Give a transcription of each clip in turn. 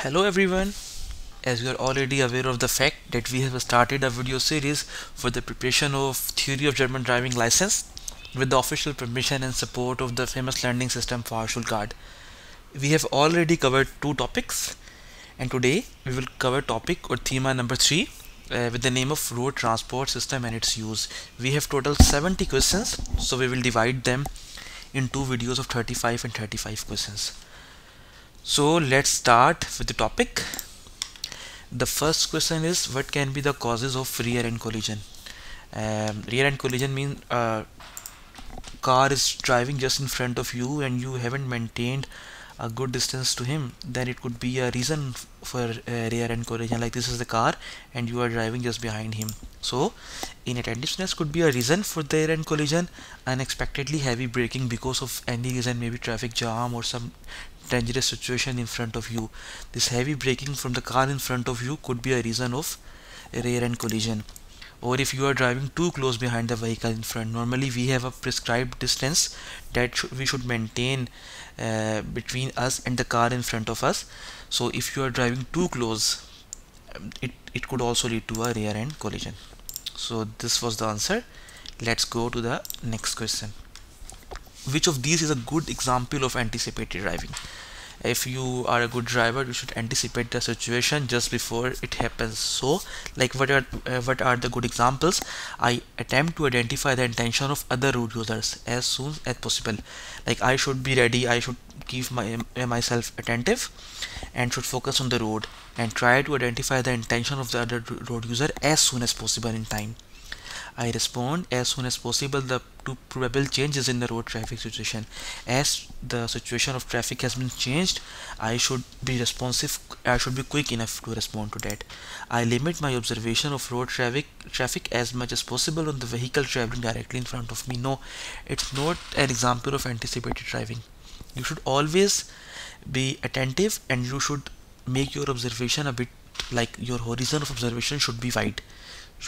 Hello everyone, as you are already aware of the fact that we have started a video series for the preparation of theory of German driving license with the official permission and support of the famous learning system Fahrschulcard. We have already covered two topics and today we will cover topic or thema number 3 with the name of road transport system and its use. We have total 70 questions, so we will divide them in two videos of 35 and 35 questions. So let's start with the topic. The first question is, what can be the causes of rear end collision? Rear end collision means car is driving just in front of you and you haven't maintained a good distance to him. Then it could be a reason for rear end collision. Like, this is the car and you are driving just behind him. So inattentiveness could be a reason for the rear end collision. Unexpectedly heavy braking because of any reason, maybe traffic jam or some dangerous situation in front of you. This heavy braking from the car in front of you could be a reason of rear end collision. Or if you are driving too close behind the vehicle in front, normally we have a prescribed distance that we should maintain between us and the car in front of us. So if you are driving too close, it could also lead to a rear end collision. So this was the answer. Let's go to the next question. Which of these is a good example of anticipated driving? If you are a good driver, you should anticipate the situation just before it happens. So, like, what are the good examples? I attempt to identify the intention of other road users as soon as possible. Like, I should be ready, I should keep myself attentive and should focus on the road and try to identify the intention of the other road user as soon as possible in time. I respond as soon as possible to probable changes in the road traffic situation. As the situation of traffic has been changed, I should be responsive. I should be quick enough to respond to that. I limit my observation of road traffic as much as possible on the vehicle traveling directly in front of me. No, it's not an example of anticipated driving. You should always be attentive and you should make your observation a bit, like, your horizon of observation should be wide.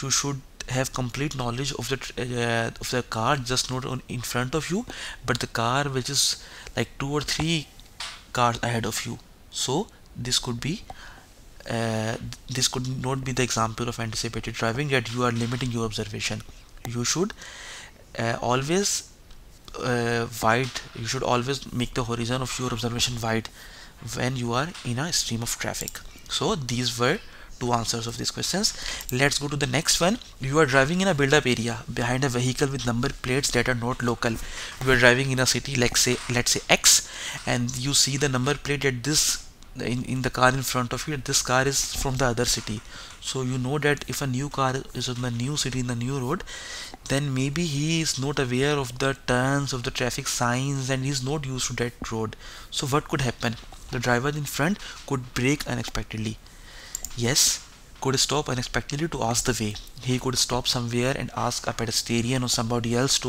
You should have complete knowledge of the car, just not in front of you, but the car which is like 2 or 3 cars ahead of you. So this could be this could not be the example of anticipated driving, that you are limiting your observation. You should always wide. You should always make the horizon of your observation wide when you are in a stream of traffic. So these were two answers of these questions. Let's go to the next one. You are driving in a build-up area behind a vehicle with number plates that are not local. You are driving in a city, like, let's say X, and you see the number plate that this in the car in front of you, this car is from the other city. So you know that if a new car is in the new city, in the new road, then maybe he is not aware of the turns, of the traffic signs, and he is not used to that road. So what could happen? The driver in front could brake unexpectedly. Yes, could stop unexpectedly to ask the way. He could stop somewhere and ask a pedestrian or somebody else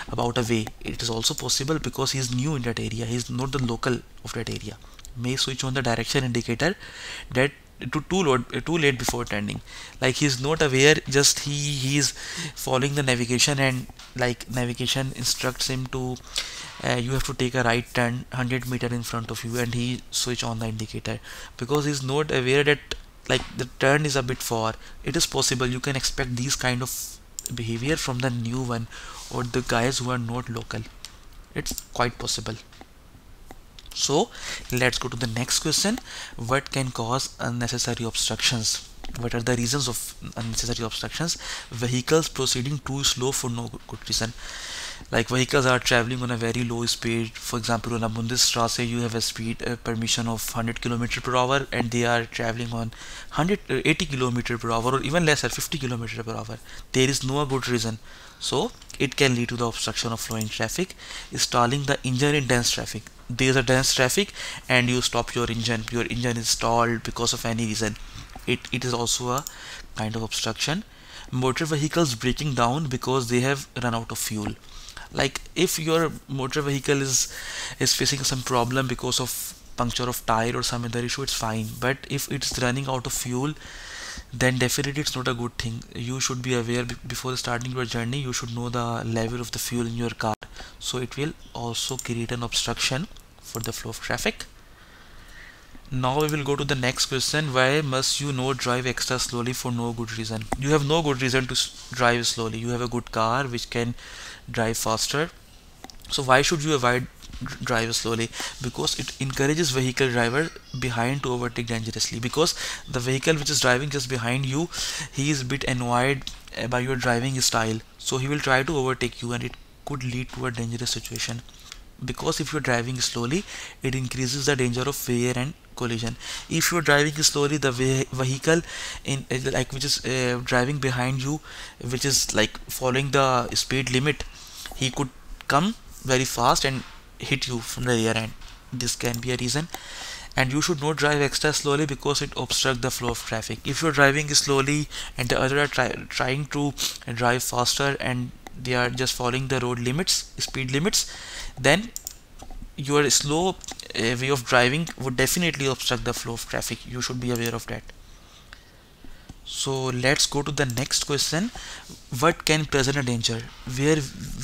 about a way. It is also possible because he is new in that area. He is not the local of that area. May switch on the direction indicator that too late before turning. Like, he is not aware. Just he is following the navigation, and like, navigation instructs him to you have to take a right turn 100 meter in front of you, and he switch on the indicator because he is not aware that, like, the turn is a bit far. It is possible. You can expect these kind of behavior from the new one or the guys who are not local. It's quite possible. So let's go to the next question. What can cause unnecessary obstructions? What are the reasons of unnecessary obstructions? Vehicles proceeding too slow for no good reason. Like, vehicles are traveling on a very low speed. For example, on a Bundesstraße, you have a speed permission of 100 km per hour, and they are traveling on 180 km per hour, or even lesser, 50 km per hour. There is no good reason. So it can lead to the obstruction of flowing traffic. Stalling the engine in dense traffic. There is a dense traffic and you stop your engine. Your engine is stalled because of any reason. It is also a kind of obstruction. Motor vehicles breaking down because they have run out of fuel. Like, if your motor vehicle is facing some problem because of puncture of tire or some other issue, it's fine. But if it's running out of fuel, then definitely it's not a good thing. You should be aware before starting your journey. You should know the level of the fuel in your car, so it will also create an obstruction for the flow of traffic. Now we will go to the next question. Why must you not drive extra slowly for no good reason? You have no good reason to drive slowly. You have a good car which can drive faster. So why should you avoid drive slowly? Because it encourages vehicle driver behind to overtake dangerously. Because the vehicle which is driving just behind you, he is a bit annoyed by your driving style. So he will try to overtake you, and it could lead to a dangerous situation. Because if you're driving slowly, it increases the danger of failure and collision. If you're driving slowly, the vehicle in like which is driving behind you, which is like following the speed limit, he could come very fast and hit you from the rear end. This can be a reason. And you should not drive extra slowly because it obstructs the flow of traffic. If you're driving slowly and the other are trying to drive faster, and they are just following the road limits, speed limits, then your slow way of driving would definitely obstruct the flow of traffic. You should be aware of that. So let's go to the next question. What can present a danger? Where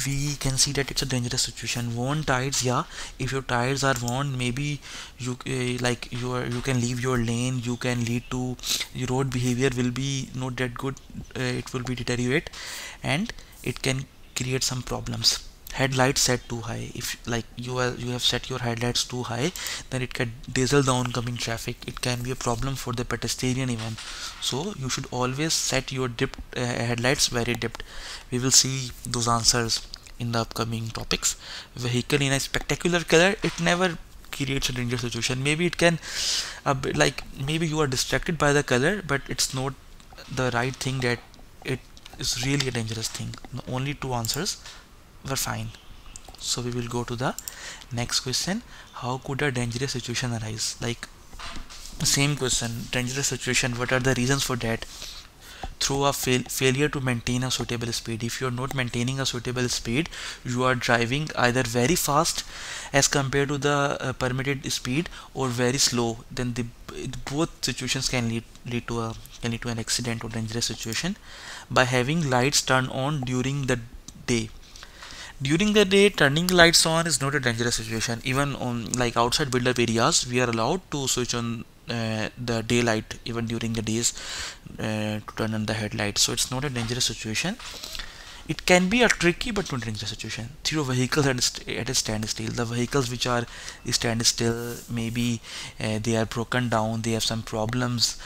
we can see that it's a dangerous situation. Worn tires, yeah. If your tires are worn, maybe you like you can leave your lane. You can lead to your road behavior will be not that good. It will be deteriorate, and it can create some problems. Headlights set too high. If like you have set your headlights too high, then it can dazzle the oncoming traffic. It can be a problem for the pedestrian even. So you should always set your dipped headlights very dipped. We will see those answers in the upcoming topics. Vehicle in a spectacular color, it never creates a dangerous situation. Maybe it can a bit like maybe you are distracted by the color, but it's not the right thing that it is really a dangerous thing. Only two answers were fine. So we will go to the next question. How could a dangerous situation arise? Like same question, dangerous situation, what are the reasons for that? Through a failure to maintain a suitable speed. If you are not maintaining a suitable speed, you are driving either very fast as compared to the permitted speed, or very slow, then both situations can lead to an accident or dangerous situation. By having lights turned on during the day. During the day, turning lights on is not a dangerous situation. Even on like outside build-up areas, we are allowed to switch on the daylight even during the days to turn on the headlights. So it's not a dangerous situation. It can be a tricky but not dangerous situation. Through vehicles at a standstill. The vehicles which are standstill, maybe they are broken down, they have some problems,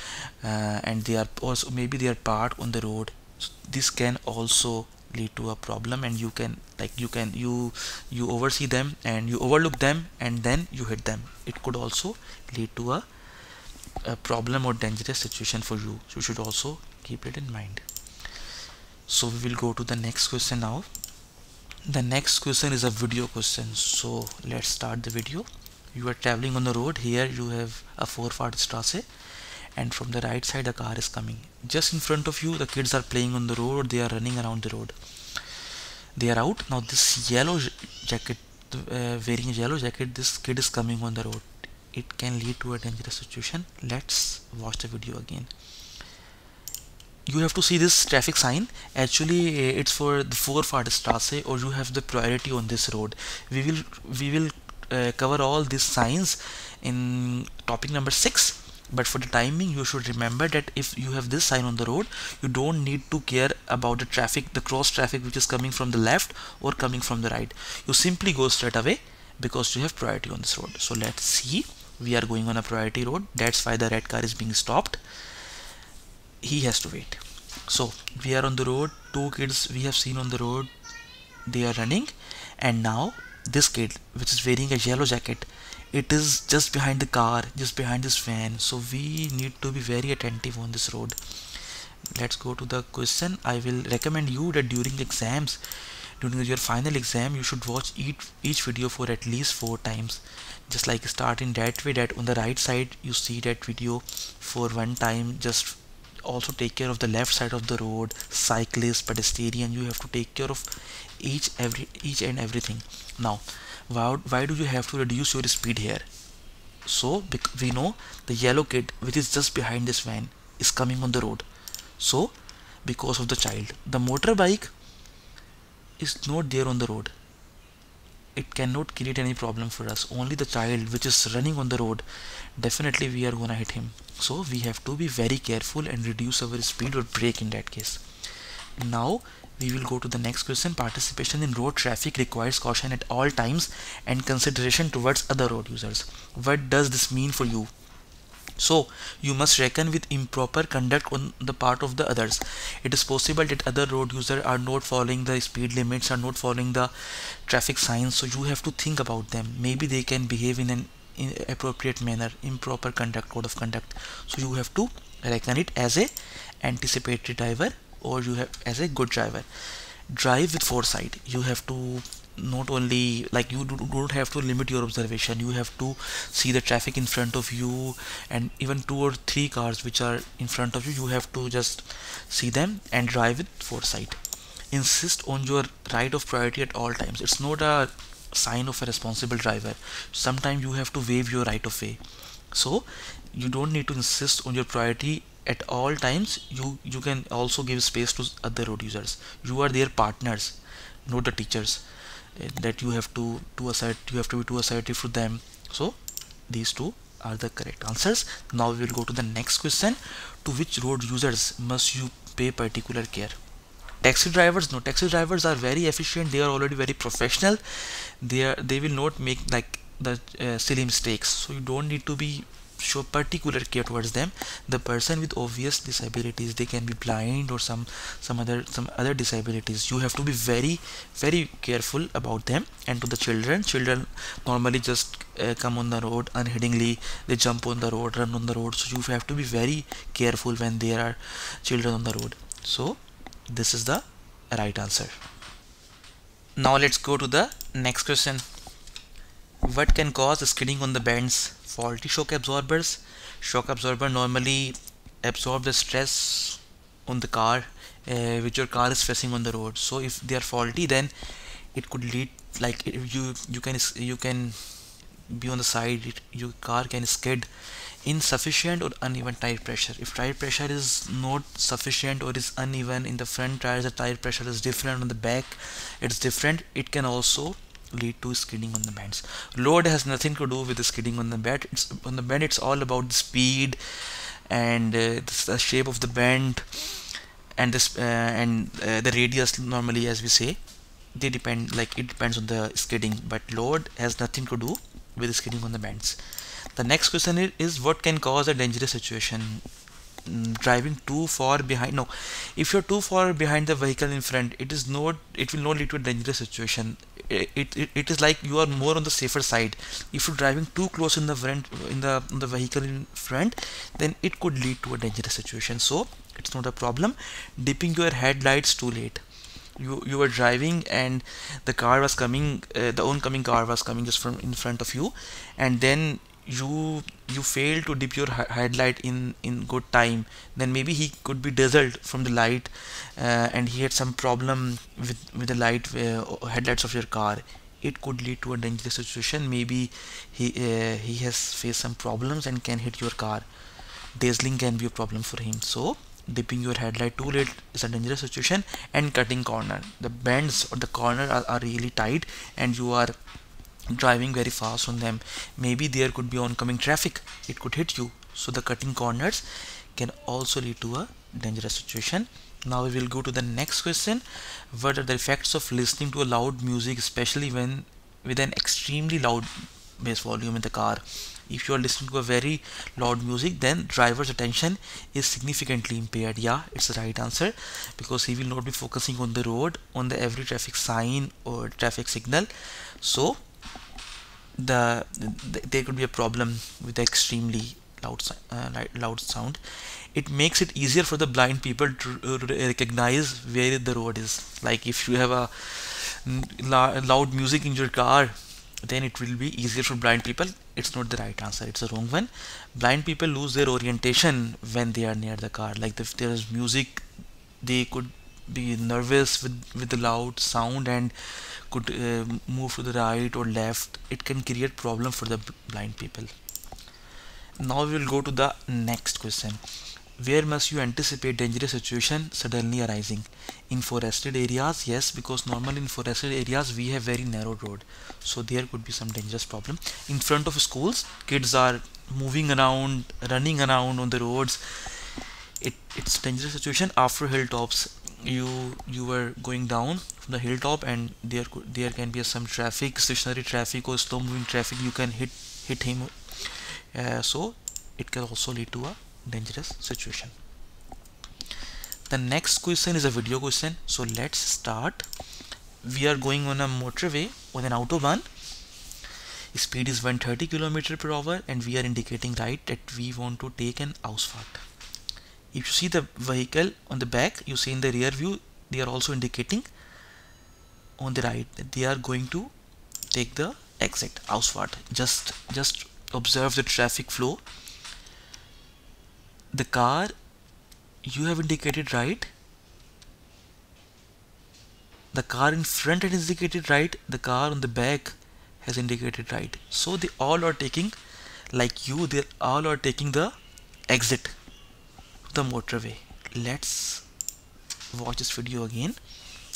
and they are also maybe they are parked on the road. So this can also lead to a problem, and you can you oversee them and you overlook them and then you hit them. It could also lead to a problem or dangerous situation for you. So you should also keep it in mind. So we will go to the next question now. The next question is a video question. So let's start the video. You are traveling on the road. Here you have a Vorfahrtsstraße, and from the right side a car is coming. Just in front of you the kids are playing on the road. They are running around the road. They are out. Now this yellow jacket, wearing a yellow jacket, this kid is coming on the road. It can lead to a dangerous situation. Let's watch the video again. You have to see this traffic sign. Actually it's for the Vorfahrtsstraße, or you have the priority on this road. We will cover all these signs in topic number 6. But for the timing, you should remember that if you have this sign on the road, you don't need to care about the traffic, the cross traffic which is coming from the left or coming from the right. You simply go straight away because you have priority on this road. So let's see, we are going on a priority road. That's why the red car is being stopped. He has to wait. So we are on the road. Two kids we have seen on the road. They are running, and now this kid which is wearing a yellow jacket, it is just behind the car, just behind this van. So we need to be very attentive on this road. Let's go to the question. I will recommend you that during exams, during your final exam, you should watch each video for at least 4 times. Just like start in that way, that on the right side you see that video for 1 time. Just also take care of the left side of the road, cyclist, pedestrian. You have to take care of each and everything. Now why do you have to reduce your speed here? So we know the yellow kid which is just behind this van is coming on the road. So because of the child, the motorbike is not there on the road. it cannot create any problem for us. Only the child which is running on the road, definitely we are gonna hit him. So we have to be very careful and reduce our speed or brake in that case. Now we will go to the next question. Participation in road traffic requires caution at all times and consideration towards other road users. What does this mean for you? So you must reckon with improper conduct on the part of the others. It is possible that other road users are not following the speed limits, are not following the traffic signs, so you have to think about them. Maybe they can behave in an inappropriate manner, improper conduct, code of conduct. So you have to reckon it as a anticipatory driver, or you have as a good driver. Drive with foresight. You have to not only, like, you don't have to limit your observation, you have to see the traffic in front of you, and even 2 or 3 cars which are in front of you, you have to just see them and drive with foresight. Insist on your right of priority at all times. It's not a sign of a responsible driver. Sometimes you have to waive your right of way, so you don't need to insist on your priority at all times. You can also give space to other road users. You are their partners, not the teachers, that you have to be too assertive to them. So these two are the correct answers. Now we will go to the next question. To which road users must you pay particular care? Taxi drivers? No, taxi drivers are very efficient. They are already very professional. They will not make like the silly mistakes, so you don't need to be show particular care towards them. The person with obvious disabilities, they can be blind or some other disabilities, you have to be very careful about them. And to the children normally just come on the road unheedingly, they jump on the road, run on the road, so you have to be very careful when there are children on the road. So this is the right answer. Now let's go to the next question. What can cause skidding on the bends? Faulty shock absorbers. Shock absorber normally absorb the stress on the car which your car is facing on the road. So if they are faulty, then it could lead, like, if you can be on the side, your car can skid. Insufficient or uneven tire pressure. If tire pressure is not sufficient or is uneven, in the front tires the tire pressure is different, on the back it's different, it can also lead to skidding on the bends. Load has nothing to do with the skidding on the bend. It's all about the speed and the shape of the bend and the radius. Normally, as we say, they depend, like, it depends on the skidding, but load has nothing to do with the skidding on the bends. The next question is what can cause a dangerous situation? Driving too far behind. No, if you're too far behind the vehicle in front, it will not lead to a dangerous situation. It is like you are more on the safer side. If you're driving too close in the front, in the vehicle in front, then it could lead to a dangerous situation. So it's not a problem. Dipping your headlights too late. You were driving and the car was coming, the oncoming car was coming just from in front of you, and then you failed to dip your headlight in good time. Then maybe he could be dazzled from the light and he had some problem with the light headlights of your car. It could lead to a dangerous situation. Maybe he has faced some problems and can hit your car. Dazzling can be a problem for him. So dipping your headlight too late is a dangerous situation. And cutting corner, the bends or the corner are really tight and you are driving very fast on them. Maybe there could be oncoming traffic, it could hit you. So the cutting corners can also lead to a dangerous situation. Now we will go to the next question. What are the effects of listening to a loud music, especially when with an extremely loud bass volume in the car? If you are listening to a very loud music, then driver's attention is significantly impaired. Yeah, it's the right answer, because he will not be focusing on the road, on the every traffic sign or traffic signal. So there could be a problem with the extremely loud sound. It makes it easier for the blind people to recognize where the road is. Like if you have a loud music in your car, then it will be easier for blind people. It's not the right answer, it's a wrong one. Blind people lose their orientation when they are near the car. Like if there is music, they could be nervous with the loud sound and could move to the right or left. It can create problem for the blind people. Now we will go to the next question. Where must you anticipate dangerous situation suddenly arising? In forested areas, yes, because normally in forested areas we have very narrow road, so there could be some dangerous problem. In front of schools, kids are moving around, running around on the roads. It's dangerous situation after hilltops. You were going down from the hilltop, and there can be some traffic, stationary traffic or slow moving traffic. You can hit him, so it can also lead to a dangerous situation. The next question is a video question, so let's start. We are going on a motorway on an autobahn. Speed is 130 km per hour, and we are indicating right that we want to take an Ausfahrt. If you see the vehicle on the back, you see in the rear view, they are also indicating on the right that they are going to take the exit, Ausfahrt. Just observe the traffic flow. The car you have indicated right, the car in front has indicated right, the car on the back has indicated right. So they all are taking, like you, they all are taking the exit to the motorway. Let's watch this video again.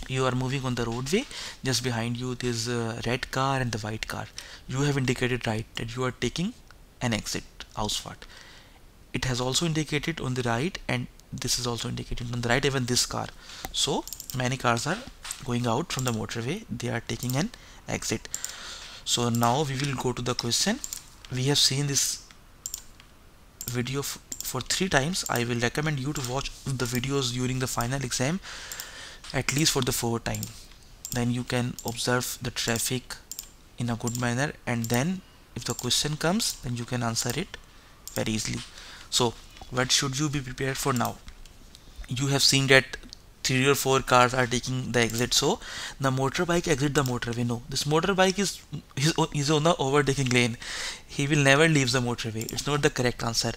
You are moving on the roadway. Just behind you there's a red car and the white car. You have indicated right that you are taking an exit, Ausfahrt. It has also indicated on the right, and this is also indicated on the right, even this car. So many cars are going out from the motorway, they are taking an exit. So now we will go to the question. We have seen this video for 3 times. I will recommend you to watch the videos during the final exam at least for the 4th time. Then you can observe the traffic in a good manner, and then if the question comes, then you can answer it very easily. So what should you be prepared for now? You have seen that 3 or 4 cars are taking the exit, so the motorbike exit the motorway. No, this motorbike is on the overtaking lane. He will never leave the motorway. It's not the correct answer.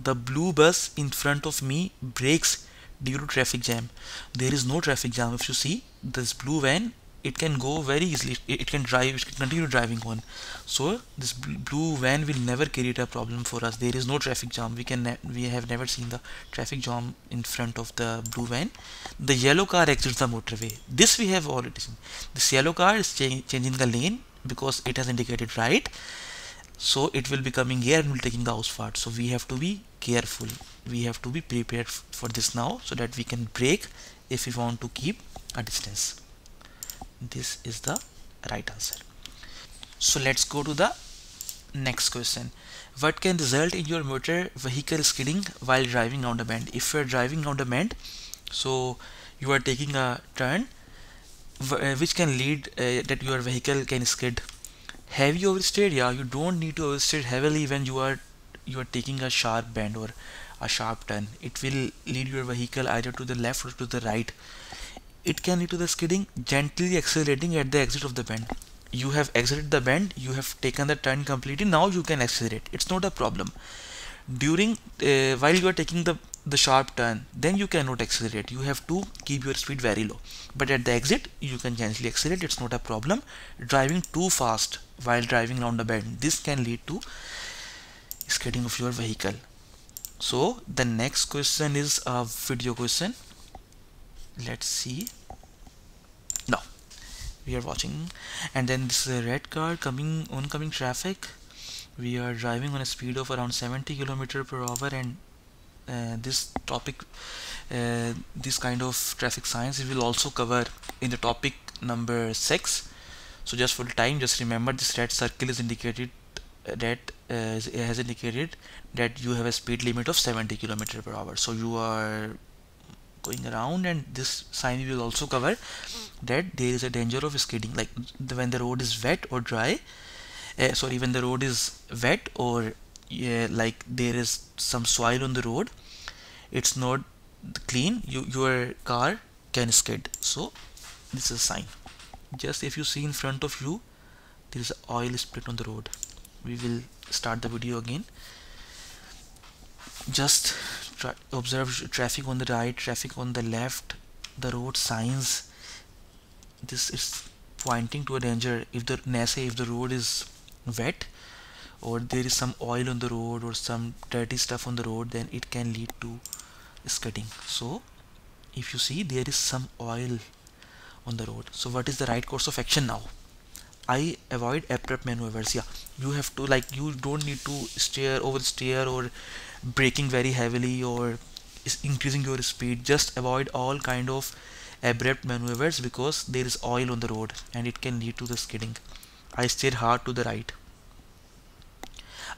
The blue bus in front of me brakes due to traffic jam. There is no traffic jam. If you see this blue van, it can go very easily. It can drive, it can continue driving on. So this blue van will never create a problem for us. There is no traffic jam. We have never seen the traffic jam in front of the blue van. The yellow car exits the motorway. This we have already seen. This yellow car is changing the lane because it has indicated right. So it will be coming here and will taking the Ausfahrt. So we have to be careful. We have to be prepared for this now, so that we can brake if we want to keep a distance. This is the right answer. So let's go to the next question. What can result in your motor vehicle skidding while driving around a bend? If you are driving around a bend, so you are taking a turn which can lead that your vehicle can skid. Have you oversteered? Yeah, you don't need to oversteer heavily when you are taking a sharp bend or a sharp turn. It will lead your vehicle either to the left or to the right. It can lead to the skidding. Gently accelerating at the exit of the bend. You have exited the bend, you have taken the turn completely, now you can accelerate. It's not a problem. During while you are taking the sharp turn, then you cannot accelerate. You have to keep your speed very low. But at the exit, you can gently accelerate. It's not a problem. Driving too fast while driving around the bend, this can lead to skidding of your vehicle. So the next question is a video question. Let's see. Now we are watching, and then this is a red car coming oncoming traffic. We are driving on a speed of around 70 km per hour, and this topic, this kind of traffic science, we will also cover in the topic number 6. So just for the time, just remember this red circle is indicated that has indicated that you have a speed limit of 70 km per hour. So you are going around, and this sign we will also cover that there is a danger of skidding, like when the road is wet or dry. Sorry, when the road is wet or like there is some soil on the road, it's not clean, your car can skid. So this is a sign. Just if you see in front of you, there is an oil split on the road. We will start the video again. Just observe traffic on the right, traffic on the left, the road signs. This is pointing to a danger. If the road is wet or there is some oil on the road or some dirty stuff on the road, then it can lead to skidding. So if you see, there is some oil on the road. So what is the right course of action now? I avoid abrupt maneuvers. Yeah, you have to, like, you don't need to oversteer or braking very heavily or is increasing your speed. Just avoid all kind of abrupt maneuvers because there is oil on the road and it can lead to the skidding. I steer hard to the right.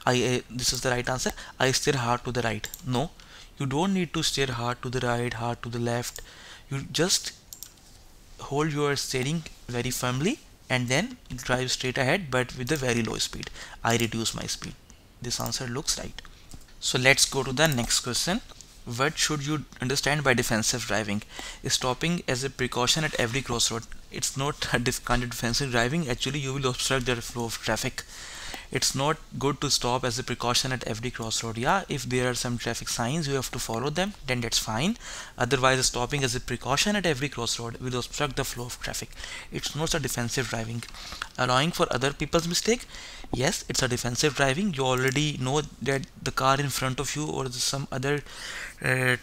This is the right answer. I steer hard to the right. No, you don't need to steer hard to the right, hard to the left. You just hold your steering very firmly and then drive straight ahead, but with a very low speed. I reduce my speed. This answer looks right. So let's go to the next question. What should you understand by defensive driving? Stopping as a precaution at every crossroad. It's not a kind of defensive driving. Actually, you will obstruct the flow of traffic. It's not good to stop as a precaution at every crossroad. Yeah, if there are some traffic signs, you have to follow them, then that's fine. Otherwise, stopping as a precaution at every crossroad will obstruct the flow of traffic. It's not a defensive driving. Allowing for other people's mistake, yes, it's a defensive driving. You already know that the car in front of you or some other uh,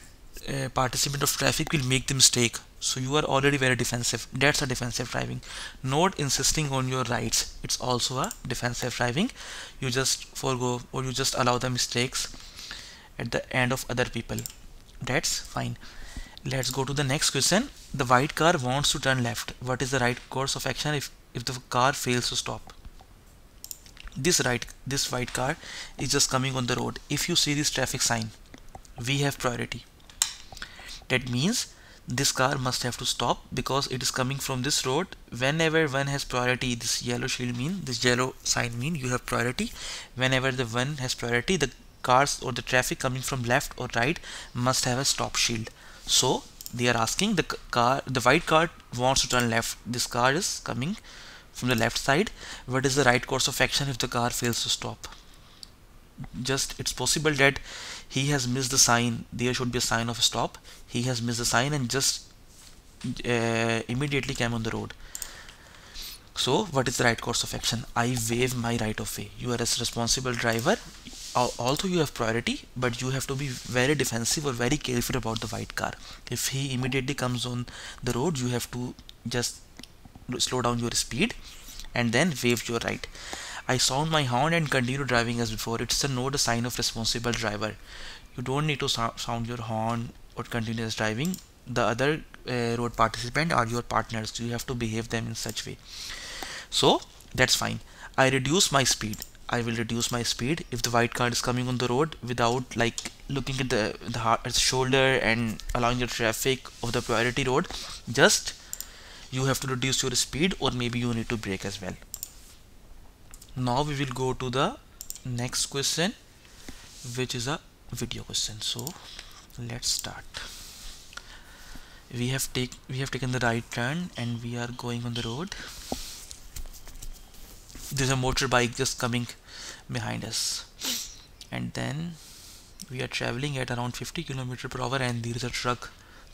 participant of traffic will make the mistake, so you are already very defensive. That's a defensive driving. Not insisting on your rights, it's also a defensive driving. You just forego or you just allow the mistakes at the end of other people. That's fine. Let's go to the next question. The white car wants to turn left. What is the right course of action if the car fails to stop? This white car is just coming on the road. If you see this traffic sign, we have priority. That means this car must have to stop because it is coming from this road. Whenever one has priority, this yellow sign mean you have priority. Whenever the one has priority, the cars or the traffic coming from left or right must have a stop shield. So they are asking, the white car wants to turn left. This car is coming from the left side. What is the right course of action if the car fails to stop? Just, it's possible that he has missed the sign. There should be a sign of stop. He has missed the sign and just immediately came on the road. So what is the right course of action? I waive my right of way. You are a responsible driver, although you have priority, but you have to be very defensive or very careful about the white car. If he immediately comes on the road, you have to just slow down your speed and then waive your right. I sound my horn and continue driving as before. It's not a sign of responsible driver. You don't need to sound your horn or continue as driving. The other road participant are your partners. You have to behave them in such way. So that's fine. I reduce my speed. I will reduce my speed if the white car is coming on the road without like looking at the shoulder and allowing the traffic of the priority road. Just you have to reduce your speed, or maybe you need to brake as well. Now we will go to the next question, which is a video question. So let's start. We have taken the right turn and we are going on the road. There's a motorbike just coming behind us, and then we are traveling at around 50 km/h and there is a truck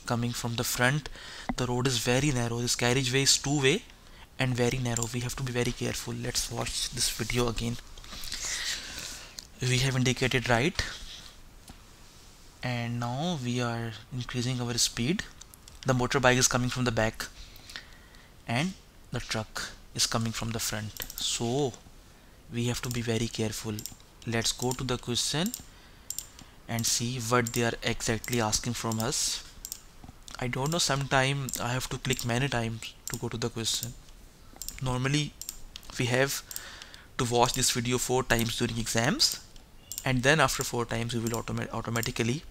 coming from the front. The road is very narrow. This carriageway is two-way and very narrow. We have to be very careful. Let's watch this video again. We have indicated right, and now we are increasing our speed. The motorbike is coming from the back and the truck is coming from the front, so we have to be very careful. Let's go to the question and see what they are exactly asking from us. I don't know, sometime I have to click many times to go to the question. Normally we have to watch this video 4 times during exams, and then after 4 times we will automatically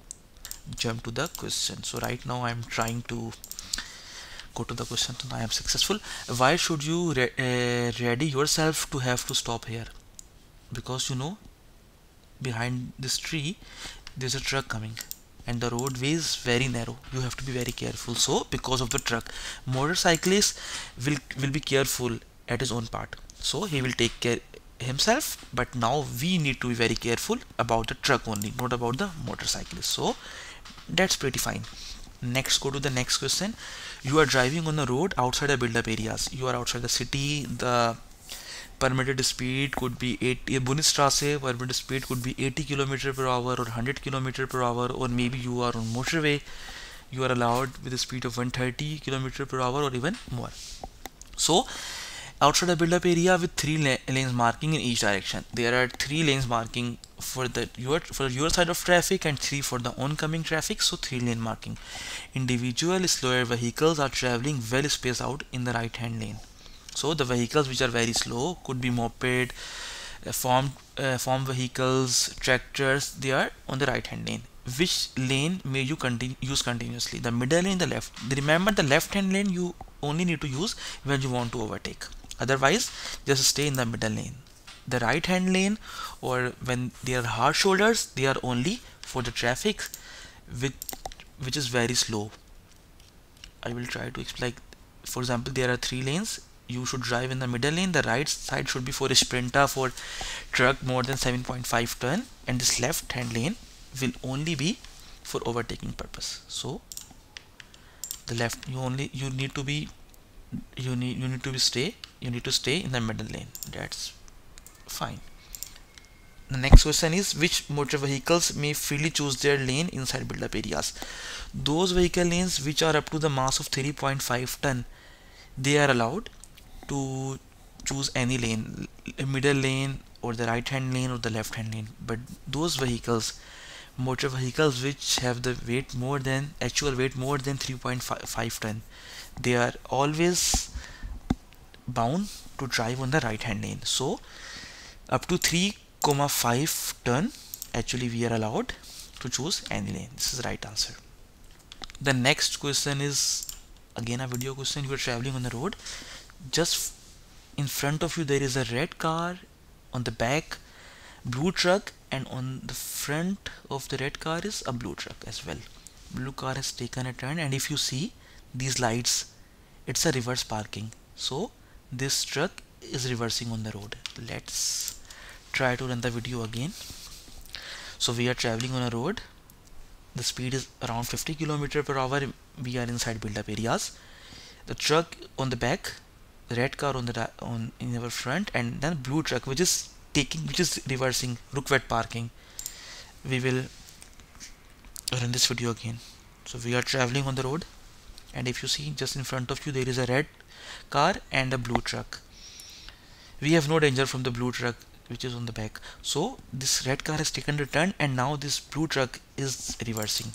jump to the question. So right now I am trying to go to the question and I am successful. Why should you ready yourself to have to stop here? Because you know, behind this tree there's a truck coming and the roadway is very narrow. You have to be very careful. So because of the truck, motorcyclist will be careful at his own part, so he will take care himself, but now we need to be very careful about the truck only, not about the motorcyclist. So that's pretty fine. Next, go to the next question. You are driving on the road outside the build-up areas. You are outside the city. The permitted speed could be 80 Bundesstraße, permitted speed could be 80 kilometer per hour or 100 kilometer per hour, or maybe you are on motorway, you are allowed with a speed of 130 kilometer per hour or even more. So outside a build-up area with three lanes marking in each direction, there are three lanes marking for your side of traffic and three for the oncoming traffic. So three lane marking. Individual slower vehicles are traveling well spaced out in the right hand lane. So the vehicles which are very slow could be moped, farm vehicles, tractors. They are on the right hand lane. Which lane may you use continuously? The middle lane, the left. Remember, the left hand lane you only need to use when you want to overtake. Otherwise, just stay in the middle lane. The right hand lane, or when there are hard shoulders, they are only for the traffic which is very slow. I will try to explain. For example, there are three lanes. You should drive in the middle lane. The right side should be for a sprinter, for truck more than 7.5 ton, and this left hand lane will only be for overtaking purpose. So the left, you need to stay in the middle lane. That's fine. The next question is, which motor vehicles may freely choose their lane inside build-up areas? Those vehicle lanes which are up to the mass of 3.5 ton, they are allowed to choose any lane, a middle lane or the right hand lane or the left hand lane. But those vehicles, motor vehicles which have the actual weight more than 3.5 ton, they are always bound to drive on the right hand lane. So up to 3.5 ton, actually we are allowed to choose any lane. This is the right answer. The next question is again a video question. You are traveling on the road, just in front of you there is a red car, on the back blue truck, and on the front of the red car is a blue truck as well. Blue car has taken a turn, and if you see these lights, it's a reverse parking. So this truck is reversing on the road. Let's try to run the video again. So we are traveling on a road. The speed is around 50 km per hour. We are inside build-up areas. The truck on the back, the red car in our front, and then blue truck which is reversing, rukvet parking. We will run this video again. So we are traveling on the road, and if you see just in front of you there is a red car and a blue truck. We have no danger from the blue truck which is on the back. So this red car has taken the turn, and now this blue truck is reversing.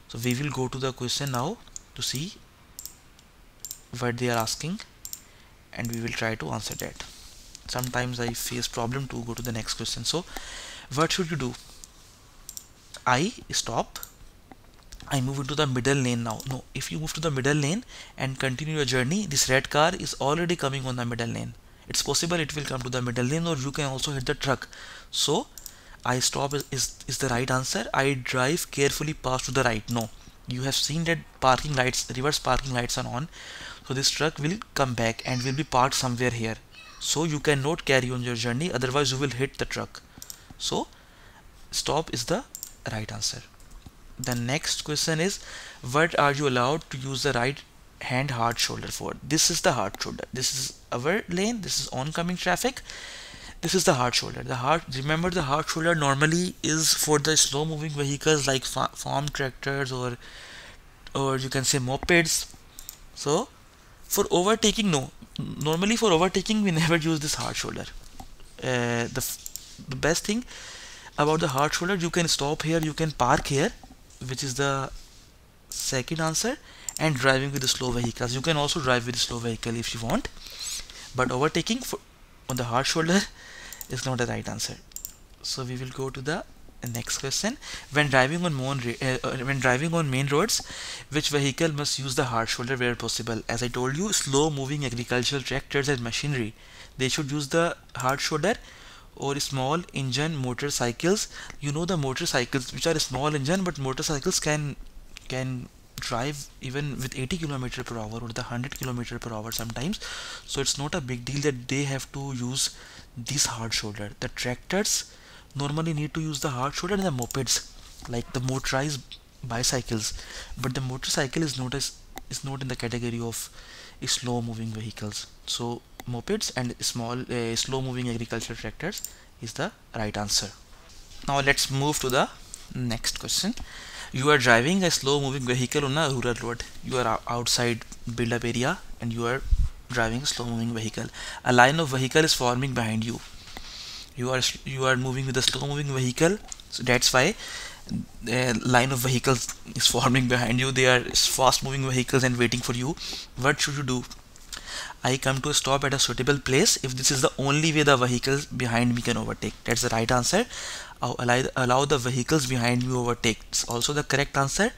So we will go to the question now to see what they are asking, and we will try to answer that. Sometimes I face problem to go to the next question. So what should you do? I stop. I move into the middle lane now. No, if you move to the middle lane and continue your journey, this red car is already coming on the middle lane. It's possible it will come to the middle lane, or you can also hit the truck. So I stop is the right answer. I drive carefully past to the right. No, you have seen that parking lights, reverse parking lights are on. So this truck will come back and will be parked somewhere here. So you cannot carry on your journey, otherwise you will hit the truck. So stop is the right answer. The next question is, what are you allowed to use the right hand hard shoulder for? This is the hard shoulder. This is our lane. This is oncoming traffic. This is the hard shoulder. Remember, the hard shoulder normally is for the slow moving vehicles like farm tractors or you can say mopeds. So for overtaking, no. Normally for overtaking we never use this hard shoulder. The best thing about the hard shoulder, you can stop here, you can park here, which is the second answer, and driving with the slow vehicles. You can also drive with the slow vehicle if you want, but overtaking on the hard shoulder is not the right answer. So we will go to the next question. When driving on main roads, which vehicle must use the hard shoulder where possible? As I told you, slow moving agricultural tractors and machinery, they should use the hard shoulder, or small engine motorcycles. You know, the motorcycles which are small engine, but motorcycles can drive even with 80 km per hour or the 100 km per hour sometimes. So it's not a big deal that they have to use this hard shoulder. The tractors normally need to use the hard shoulder, and the mopeds, like the motorized bicycles, but the motorcycle is not in the category of slow moving vehicles. So mopeds and small slow moving agricultural tractors is the right answer. Now let's move to the next question. You are driving a slow moving vehicle on a rural road. You are outside build up area and you are driving a slow moving vehicle. A line of vehicle is forming behind you. You are moving with a slow moving vehicle, so that's why a line of vehicles is forming behind you. They are fast moving vehicles and waiting for you. What should you do? I come to a stop at a suitable place if this is the only way the vehicles behind me can overtake. That's the right answer. Allow the vehicles behind me overtake. It's also the correct answer.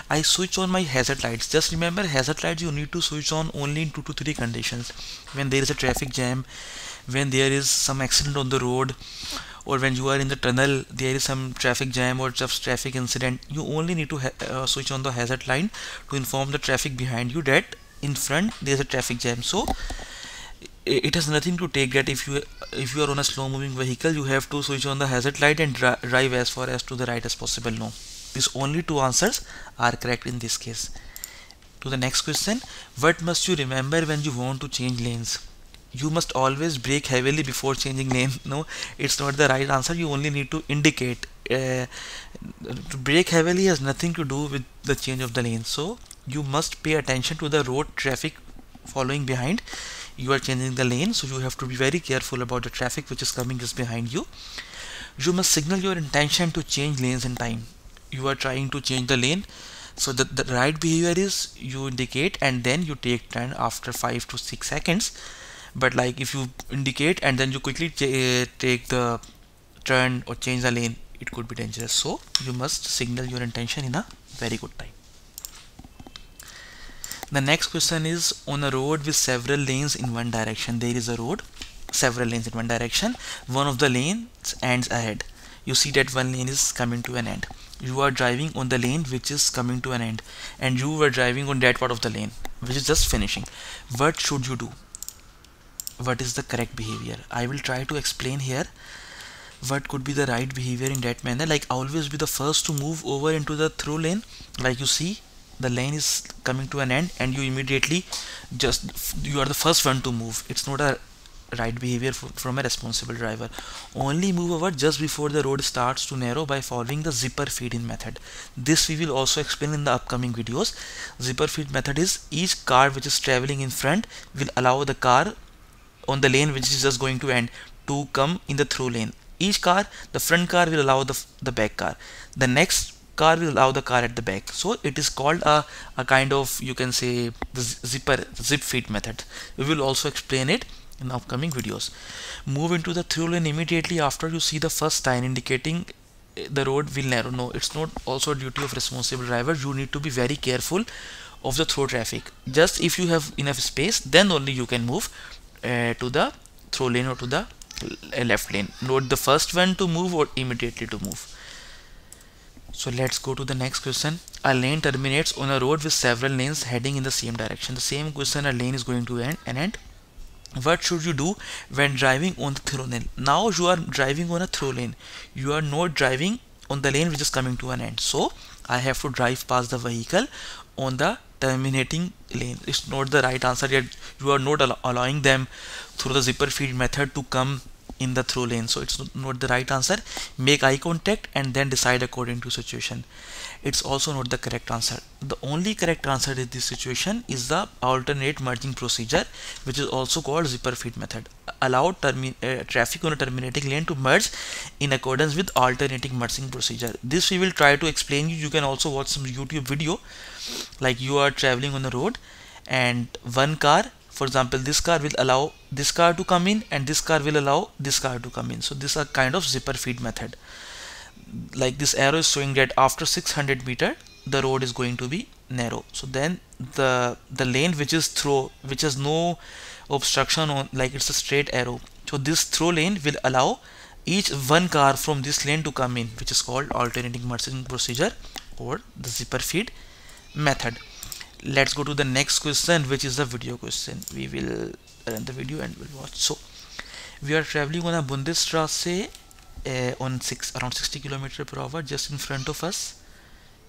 I switch on my hazard lights. Just remember, hazard lights you need to switch on only in 2 to 3 conditions: when there is a traffic jam, when there is some accident on the road, or when you are in the tunnel, there is some traffic jam or just traffic incident. You only need to switch on the hazard light to inform the traffic behind you that in front there is a traffic jam. So it has nothing to take that if you are on a slow moving vehicle you have to switch on the hazard light and drive as far as to the right as possible. No, these only two answers are correct in this case. To the next question, what must you remember when you want to change lanes? You must always brake heavily before changing lane. No, it's not the right answer. You only need to indicate. To brake heavily has nothing to do with the change of the lane. So you must pay attention to the road traffic following behind. You are changing the lane, so you have to be very careful about the traffic which is coming just behind you. You must signal your intention to change lanes in time. You are trying to change the lane, so the right behavior is you indicate and then you take turn after 5 to 6 seconds. But like if you indicate and then you quickly take the turn or change the lane, it could be dangerous. So you must signal your intention in a very good time. The next question is, on a road with several lanes in one direction. There is a road, several lanes in one direction. One of the lanes ends ahead. You see that one lane is coming to an end. You are driving on the lane which is coming to an end, and you were driving on that part of the lane which is just finishing. What should you do? What is the correct behavior? I will try to explain here what could be the right behavior in that manner. Like always be the first to move over into the through lane. Like you see the lane is coming to an end and you immediately you are the first one to move. It's not a right behavior from a responsible driver. Only move over just before the road starts to narrow by following the zipper feed in method. This we will also explain in the upcoming videos. Zipper feed method is each car which is traveling in front will allow the car on the lane which is just going to end to come in the through lane. Each car, the front car will allow the back car. The next car will allow the car at the back. So it is called a kind of, you can say, the zip feed method. We will also explain it in the upcoming videos. Move into the through lane immediately after you see the first sign indicating the road will narrow. No, it's not also a duty of responsible driver. You need to be very careful of the through traffic. Just if you have enough space, then only you can move to the through lane or to the left lane. Not the first one to move or immediately to move. So let's go to the next question. A lane terminates on a road with several lanes heading in the same direction. The same question, a lane is going to end. What should you do when driving on the through lane? Now you are driving on a through lane. You are not driving on the lane which is coming to an end. So I have to drive past the vehicle on the terminating lane. It's not the right answer yet. You are not allowing them through the zipper feed method to come in the through lane. So it's not the right answer. Make eye contact and then decide according to situation. It's also not the correct answer. The only correct answer in this situation is the alternate merging procedure, which is also called zipper feed method. Allow traffic on a terminating lane to merge in accordance with alternating merging procedure. This we will try to explain you. You can also watch some YouTube video. Like you are traveling on the road and one car, for example, this car will allow this car to come in and this car will allow this car to come in. So this is a kind of zipper feed method. Like this arrow is showing that after 600 meter the road is going to be narrow. So then the lane which is through, which has no obstruction on, like it's a straight arrow. So this through lane will allow each one car from this lane to come in, which is called alternating merging procedure or the zipper feed method. Let's go to the next question, which is the video question. We will run the video and we'll watch. So we are traveling on a Bundesstraße on around 60 km/h. Just in front of us,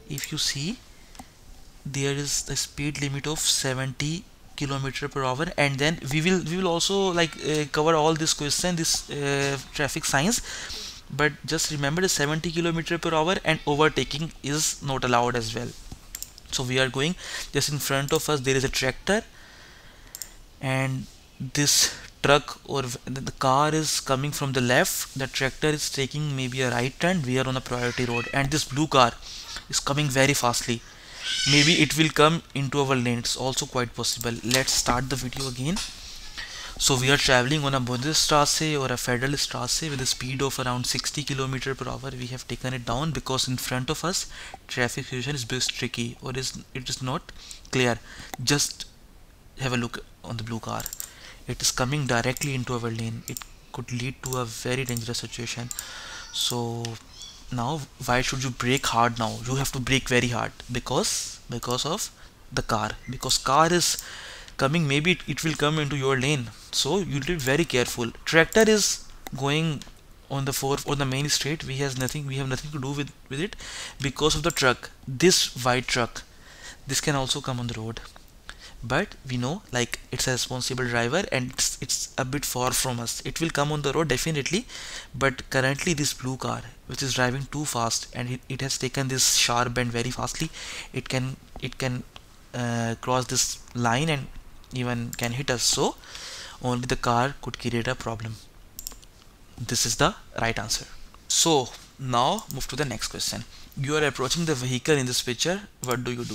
if you see, there is the speed limit of 70 kilometer per hour, and then we will also like cover all this question, this traffic signs. But just remember the 70 kilometer per hour and overtaking is not allowed as well. So we are going, just in front of us there is a tractor, and this truck or the car is coming from the left, the tractor is taking maybe a right turn, we are on a priority road, and this blue car is coming very fastly. Maybe it will come into our lane, it's also quite possible. Let's start the video again. So we are traveling on a Bundesstraße or a Federal Straße with a speed of around 60 km per hour. We have taken it down because in front of us traffic situation is bit tricky, or it is not clear. Just have a look on the blue car. It is coming directly into our lane. It could lead to a very dangerous situation. So now why should you brake hard now? You have to brake very hard because of the car, because car is coming, maybe it will come into your lane, so you need to be very careful. Tractor is going on the main street. We have nothing to do with it because of the truck. This white truck, this can also come on the road, but we know like it's a responsible driver and it's a bit far from us. It will come on the road definitely, but currently this blue car which is driving too fast, and it has taken this sharp bend very fastly. It can cross this line and even can hit us, so only the car could create a problem. This is the right answer. So now move to the next question. You are approaching the vehicle in this picture. What do?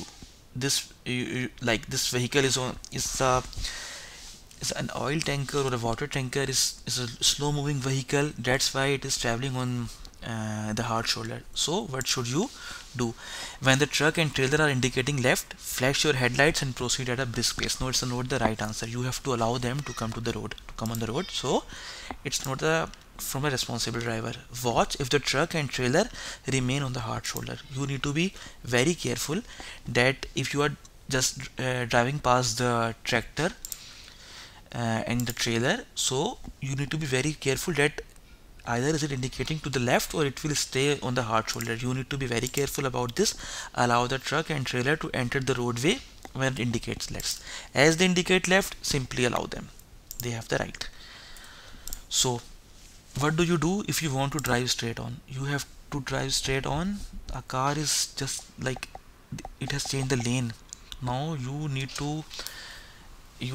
This like this vehicle is an oil tanker or a water tanker, is a slow moving vehicle. That's why it is traveling on the hard shoulder. So what should you do? When the truck and trailer are indicating left, flash your headlights and proceed at a brisk pace. No, it's not the right answer. You have to allow them to come on the road. So it's not from a responsible driver. Watch if the truck and trailer remain on the hard shoulder. You need to be very careful that if you are just driving past the tractor and the trailer, so you need to be very careful that either is it indicating to the left or it will stay on the hard shoulder. You need to be very careful about this. Allow the truck and trailer to enter the roadway when it indicates left. As they indicate left, simply allow them. They have the right. So what do you do if you want to drive straight on? You have to drive straight on. A car is just like it has changed the lane. Now you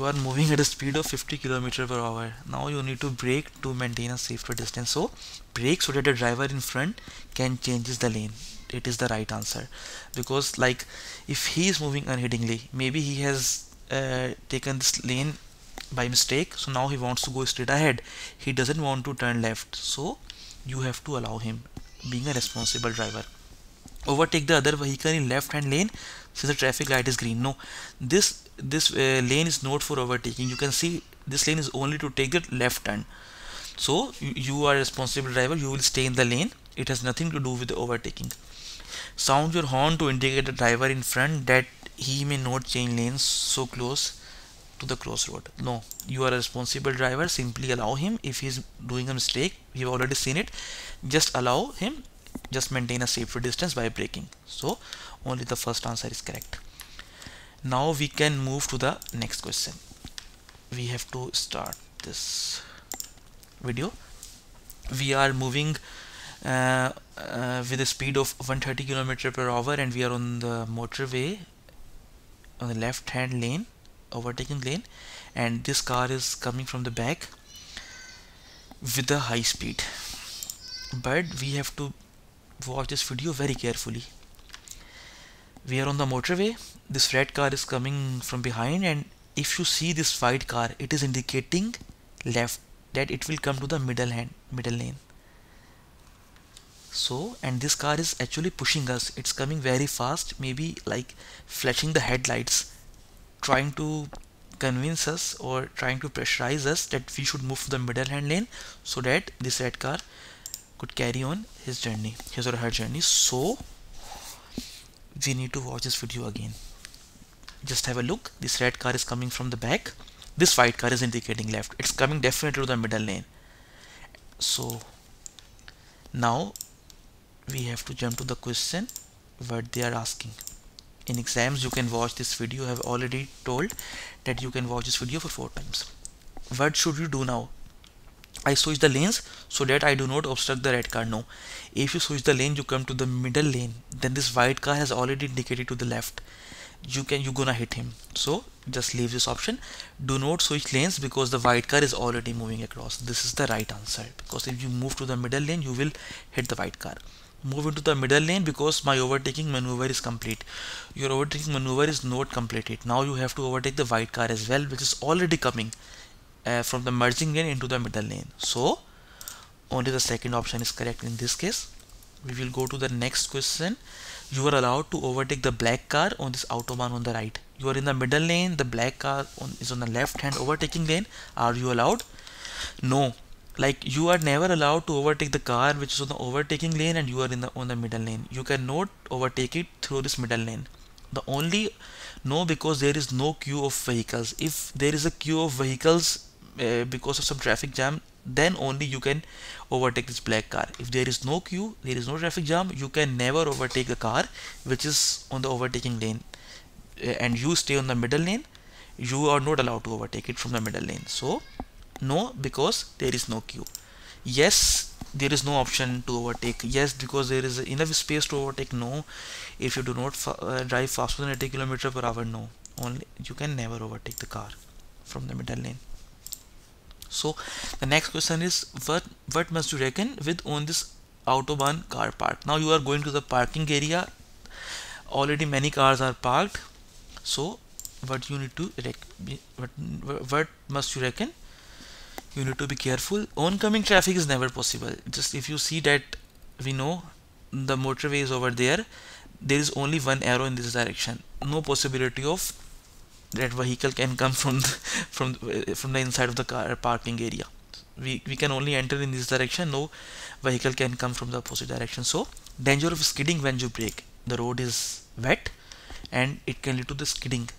are moving at a speed of 50 km per hour. Now you need to brake to maintain a safer distance. So brake so that the driver in front can changes the lane. It is the right answer, because like if he is moving unwittingly, maybe he has taken this lane by mistake, so now he wants to go straight ahead. He doesn't want to turn left, so you have to allow him, being a responsible driver. Overtake the other vehicle in left hand lane since the traffic light is green. No, this lane is not for overtaking. You can see this lane is only to take the left turn. So you are a responsible driver, you will stay in the lane. It has nothing to do with the overtaking. Sound your horn to indicate the driver in front that he may not change lanes so close to the crossroad. No, you are a responsible driver, simply allow him. If he is doing a mistake, we have already seen it, just allow him, just maintain a safer distance by braking. So only the first answer is correct. Now we can move to the next question. We have to start this video. We are moving with a speed of 130 km per hour, and we are on the motorway on the left hand lane, overtaking lane, and this car is coming from the back with a high speed. But we have to watch this video very carefully. We are on the motorway. This red car is coming from behind, and if you see this white car, it is indicating left, that it will come to the middle lane. So, and this car is actually pushing us. It's coming very fast, maybe like flashing the headlights, trying to convince us or trying to pressurize us that we should move to the middle hand lane so that this red car could carry on his or her journey. So we need to watch this video again. Just have a look. This red car is coming from the back. This white car is indicating left. It's coming definitely to the middle lane. So now we have to jump to the question what they are asking. In exams you can watch this video. I have already told that you can watch this video for 4 times. What should you do now? I switch the lanes so that I do not obstruct the red car. No. If you switch the lane, you come to the middle lane, then this white car has already indicated to the left. You're gonna hit him. So just leave this option. Do not switch lanes because the white car is already moving across. This is the right answer, because if you move to the middle lane, you will hit the white car. Move into the middle lane because my overtaking maneuver is complete. Your overtaking maneuver is not completed. Now you have to overtake the white car as well, which is already coming from the merging lane into the middle lane. So only the second option is correct in this case. We will go to the next question. You are allowed to overtake the black car on this autobahn on the right. You are in the middle lane, the black car is on the left hand overtaking lane. Are you allowed? No. Like, you are never allowed to overtake the car which is on the overtaking lane and you are in the on the middle lane. You cannot overtake it through this middle lane. The only no, because there is no queue of vehicles. If there is a queue of vehicles because of some traffic jam, then only you can overtake this black car. If there is no queue, there is no traffic jam, you can never overtake the car which is on the overtaking lane, and you stay on the middle lane. You are not allowed to overtake it from the middle lane. So no, because there is no queue. Yes, there is no option to overtake. Yes, because there is enough space to overtake. No, if you do not drive faster than 80 km per hour. No, only you can never overtake the car from the middle lane. So the next question is, what must you reckon with on this autobahn car park? Now you are going to the parking area. Already many cars are parked. So what you need to what must you reckon? You need to be careful. Oncoming traffic is never possible. Just if you see that, we know the motorway is over there. There is only one arrow in this direction. No possibility of that vehicle can come from the, from the inside of the car parking area. We can only enter in this direction. No vehicle can come from the opposite direction. So danger of skidding when you brake. The road is wet and it can lead to the skidding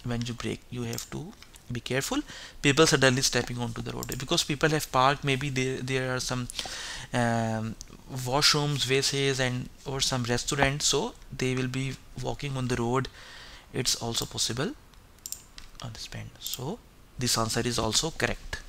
when you brake. You have to be careful. People suddenly stepping onto the road because people have parked. Maybe there are some washrooms, vases, and or some restaurants. So they will be walking on the road. It's also possible on this bend. So this answer is also correct.